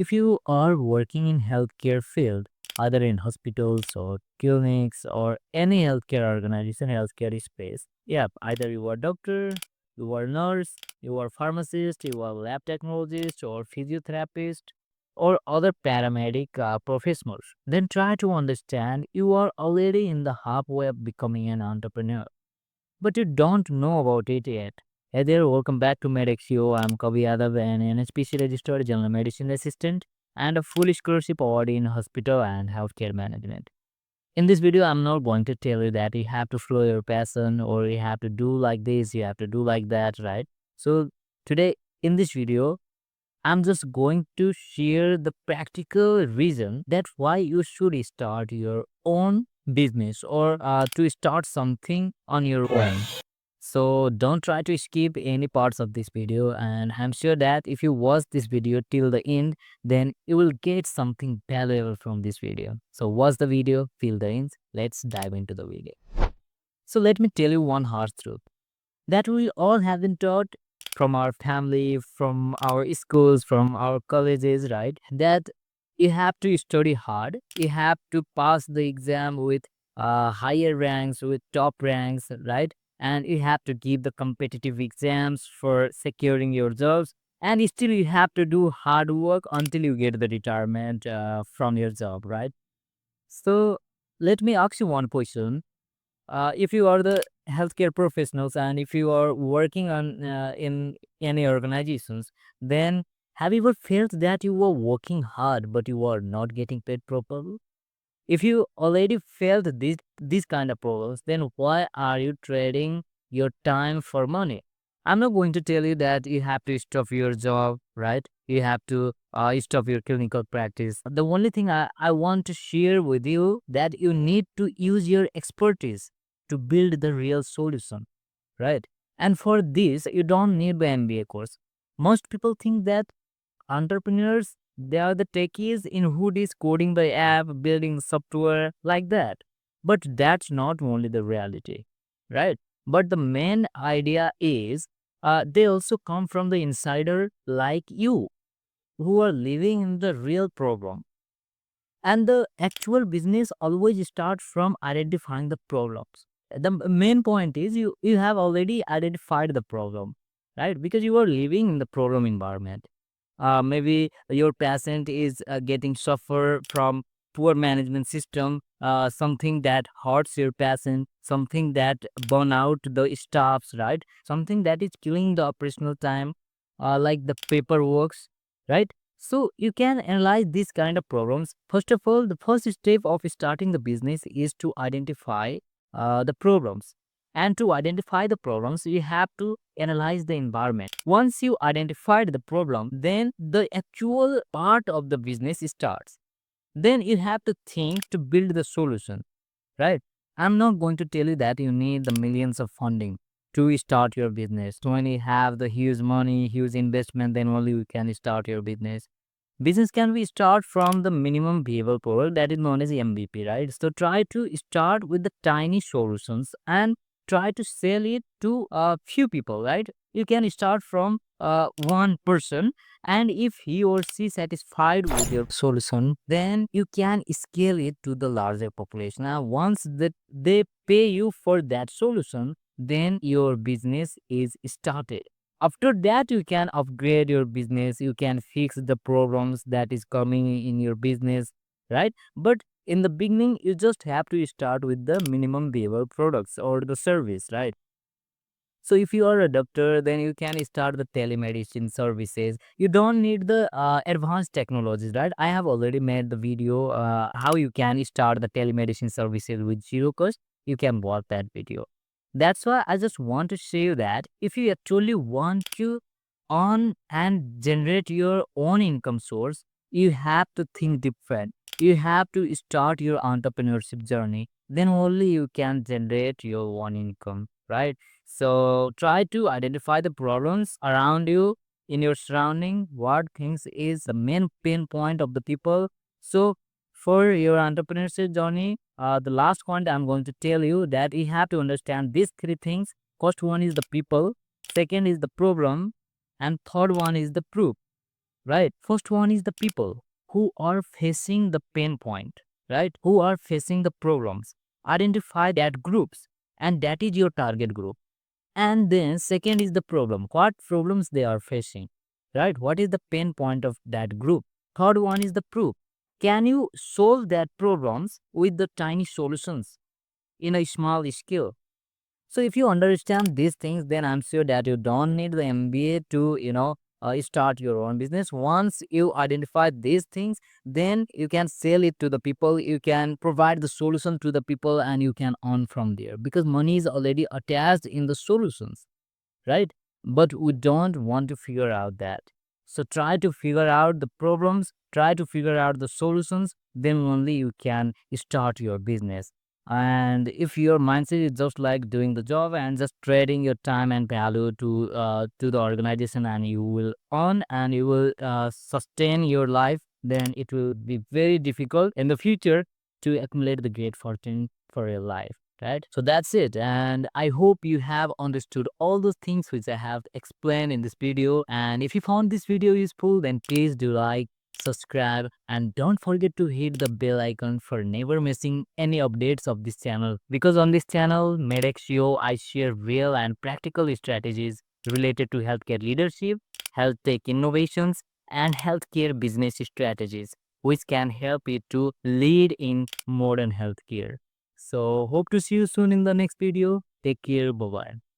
If you are working in healthcare field, either in hospitals or clinics or any healthcare organization, healthcare space, yep, either you are doctor, you are nurse, you are pharmacist, you are lab technologist or physiotherapist or other paramedic professionals, then try to understand you are already in the halfway of becoming an entrepreneur, but you don't know about it yet. Hey there, welcome back to MEDx CEO. I'm Kavi Yadav, an NHPC registered general medicine assistant and a full scholarship award in hospital and healthcare management. In this video, I'm not going to tell you that you have to follow your passion or you have to do like this, you have to do like that, right? So today in this video, I'm just going to share the practical reason that why you should start your own business or to start something on your own. So don't try to skip any parts of this video, and I'm sure that if you watch this video till the end, then you will get something valuable from this video. So watch the video, feel the ends. Let's dive into the video. So let me tell you one hard truth that we all have been taught from our family, from our schools, from our colleges, right? That you have to study hard, you have to pass the exam with higher ranks, with top ranks, right? And you have to give the competitive exams for securing your jobs. And still, you have to do hard work until you get the retirement from your job, right? So, let me ask you one question. If you are the healthcare professionals and if you are working on in any organizations, then have you ever felt that you were working hard but you are not getting paid properly? If you already felt these kind of problems, then why are you trading your time for money? I'm not going to tell you that you have to stop your job, right? You have to stop your clinical practice. The only thing I want to share with you that you need to use your expertise to build the real solution, right? And for this, you don't need the MBA course. Most people think that entrepreneurs, they are the techies in hoodies coding the app, building software like that. But that's not only the reality, right? But the main idea is they also come from the insider like you who are living in the real problem. And the actual business always starts from identifying the problems. The main point is you have already identified the problem, right? Because you are living in the problem environment. Maybe your patient is getting suffer from poor management system, something that hurts your patient, something that burn out the staffs, right? Something that is killing the operational time, like the paperwork, right? So you can analyze these kind of problems. First of all, the first step of starting the business is to identify the problems. And to identify the problems, you have to analyze the environment. Once you identified the problem, then the actual part of the business starts. Then you have to think to build the solution, right? I'm not going to tell you that you need the millions of funding to start your business. When you have the huge money, huge investment, then only you can start your business. Business can be start from the minimum viable product that is known as MVP, right? So try to start with the tiny solutions and try to sell it to a few people, right? You can start from one person, and if he or she satisfied with your solution, then you can scale it to the larger population. Now, once that they pay you for that solution, then your business is started. After that, you can upgrade your business, you can fix the problems that is coming in your business, right? But in the beginning, you just have to start with the minimum viable products or the service, right? So if you are a doctor, then you can start the telemedicine services. You don't need the advanced technologies, right? I have already made the video how you can start the telemedicine services with zero cost. You can watch that video. That's why I just want to show you that if you actually want to earn and generate your own income source, you have to think different. You have to start your entrepreneurship journey. Then only you can generate your own income, right? So try to identify the problems around you in your surrounding. What things is the main pain point of the people. So for your entrepreneurship journey, the last point I'm going to tell you that you have to understand these three things. First one is the people, second is the problem, and third one is the proof. right? First one is the people who are facing the pain point, right? Who are facing the problems. Identify that groups, and that is your target group. And then second is the problem. What problems they are facing, right? What is the pain point of that group? Third one is the proof. Can you solve that problems with the tiny solutions in a small scale? So if you understand these things, then I'm sure that you don't need the MBA to, start your own business. Once you identify these things, then you can sell it to the people. You can provide the solution to the people, and you can earn from there because money is already attached in the solutions, right? But we don't want to figure out that. So try to figure out the problems, try to figure out the solutions, then only you can start your business. And if your mindset is just like doing the job and just trading your time and value to the organization, and you will earn and you will sustain your life, then it will be very difficult in the future to accumulate the great fortune for your life, right? So that's it. And I hope you have understood all those things which I have explained in this video. And if you found this video useful, then please do like, subscribe, and don't forget to hit the bell icon for never missing any updates of this channel. Because on this channel, MEDx CEO, I share real and practical strategies related to healthcare leadership, health tech innovations, and healthcare business strategies, which can help you to lead in modern healthcare. So hope to see you soon in the next video. Take care. Bye bye.